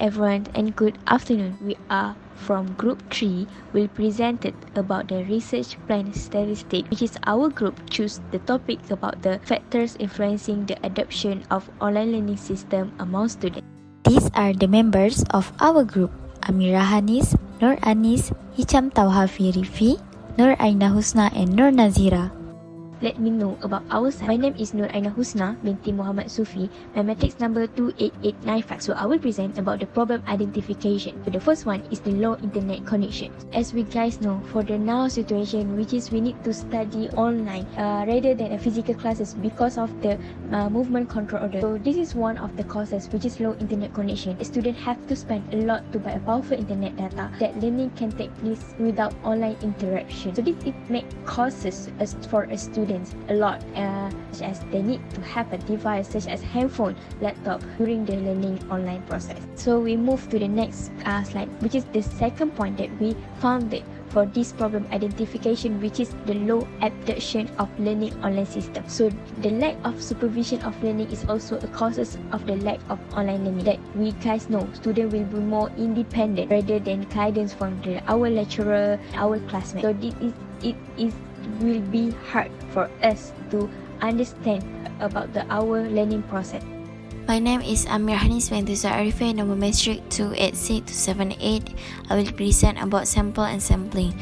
everyone and good afternoon. We are from Group 3 will presented about the research plan statistic, which is our group choose the topic about the factors influencing the adoption of online learning system among students. These are the members of our group: Amira Hanis, Nur Anis, Hicham Tauhafi Rifi, Nur Aina Husna and Nur Nazira. Let me know about ourselves. My name is Nur Aina Husna binti Muhammad Sufi, mathematics number 28895. So I will present about the problem identification. So the first one is the low internet connection. As we guys know, for the now situation, which is we need to study online rather than a physical classes because of the movement control order. So this is one of the causes, which is low internet connection. The student have to spend a lot to buy a powerful internet data that learning can take place without online interaction. So this it make causes for a student a lot, such as they need to have a device such as handphone, laptop during the learning online process. So we move to the next slide, which is the second point that we found it for this problem identification, which is the low adoption of learning online system. So the lack of supervision of learning is also a causes of the lack of online learning. That we guys know, students will be more independent rather than guidance from our lecturer, our classmates. So it will be hard for us to understand about our learning process. My name is Amir Hanis Ventusa Arifin, number metric 286-278. I will present about sample and sampling.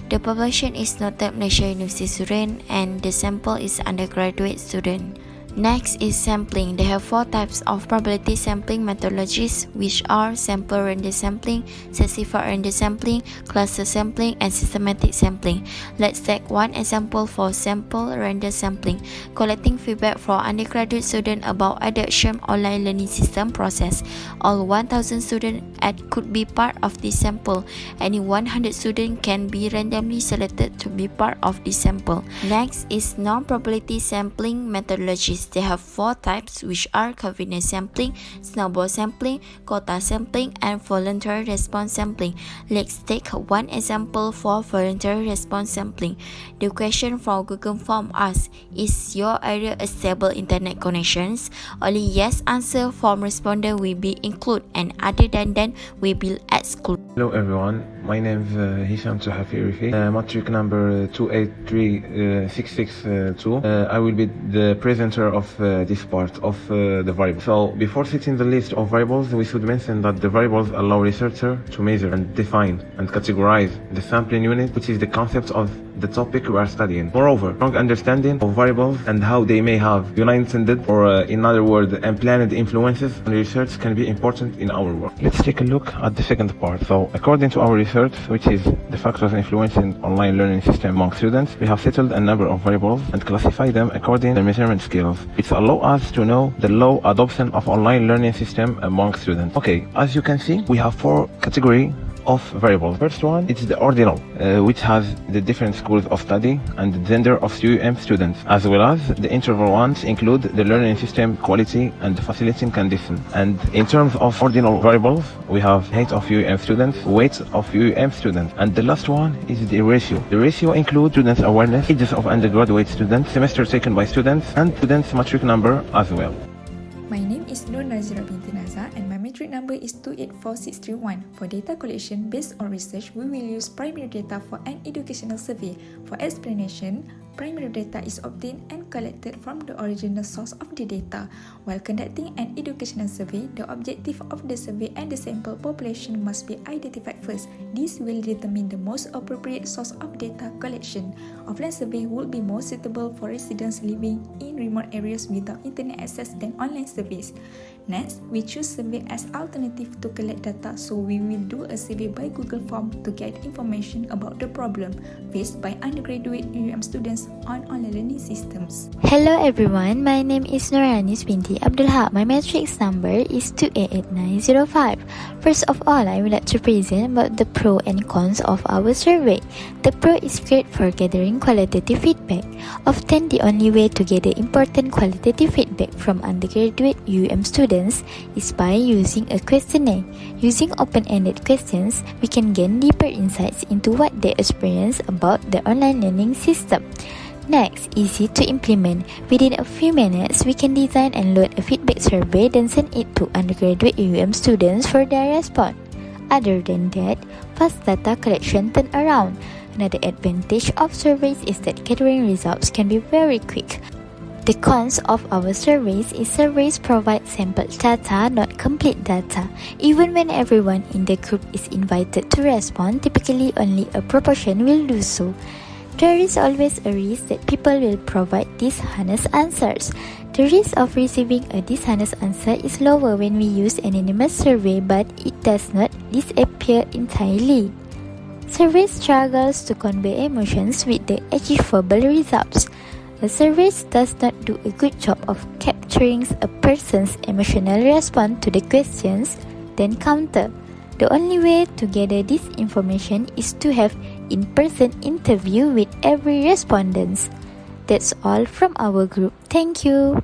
The population is noted Malaysia University student and the sample is undergraduate student. Next is sampling. They have 4 types of probability sampling methodologies, which are sample random sampling, classified random sampling, cluster sampling, and systematic sampling. Let's take one example for sample random sampling. Collecting feedback from undergraduate students about adoption online learning system process. All 1,000 students could be part of this sample. Any 100 students can be randomly selected to be part of this sample. Next is non-probability sampling methodologies. They have 4 types, which are convenience sampling, snowball sampling, quota sampling, and voluntary response sampling. Let's take one example for voluntary response sampling. The question from Google Form asks, is your area a stable internet connections? Only yes answer from responder will be included, and other than that will be excluded. Hello everyone, my name is Hicham Tauhafi Rifi, matric number 2836662. I will be the presenter of this part of the variables. So before setting the list of variables, we should mention that the variables allow researcher to measure and define and categorize the sampling unit, which is the concept of the topic we are studying. Moreover, strong understanding of variables and how they may have unintended or in other words unplanned influences on research can be important in our work. Let's take a look at the second part. So according to our research, which is the factors influencing online learning system among students, we have settled a number of variables and classified them according to measurement scales. It allows us to know the low adoption of online learning system among students. Okay, as you can see, we have 4 categories of variables. First one is the ordinal, which has the different schools of study and the gender of UUM students, as well as the interval ones include the learning system quality and the facilitating conditions. And in terms of ordinal variables, we have height of UUM students, weight of UUM students, and the last one is the ratio. The ratio includes students' awareness, ages of undergraduate students, semester taken by students, and students' matric number as well. My name is Nur Nazira binti Naza and my metric number is 284631. For data collection based on research, we will use primary data for an educational survey. For explanation, primary data is obtained and collected from the original source of the data. While conducting an educational survey, the objective of the survey and the sample population must be identified first. This will determine the most appropriate source of data collection. Offline survey would be more suitable for residents living in remote areas without internet access than online surveys. Next, we choose survey as alternative to collect data, so we will do a survey by Google Form to get information about the problem faced by undergraduate UUM students on online learning systems. Hello everyone, my name is Nuranis binti Abdulhaq. My matrix number is 288905. First of all, I would like to present about the pro and cons of our survey. The pro is great for gathering qualitative feedback. Often the only way to gather important qualitative feedback from undergraduate UUM students is by using a questionnaire. Using open-ended questions, we can gain deeper insights into what they experience about the online learning system. Next, easy to implement. Within a few minutes, we can design and load a feedback survey, then send it to undergraduate UM students for their response. Other than that, fast data collection turnaround. Another advantage of surveys is that gathering results can be very quick. The cons of our surveys is surveys provide sample data, not complete data. Even when everyone in the group is invited to respond, typically only a proportion will do so. There is always a risk that people will provide dishonest answers. The risk of receiving a dishonest answer is lower when we use anonymous survey, but it does not disappear entirely. Survey struggles to convey emotions with the achievable results. A survey does not do a good job of capturing a person's emotional response to the questions, then counter. The only way to gather this information is to have in-person interview with every respondent. That's all from our group. Thank you.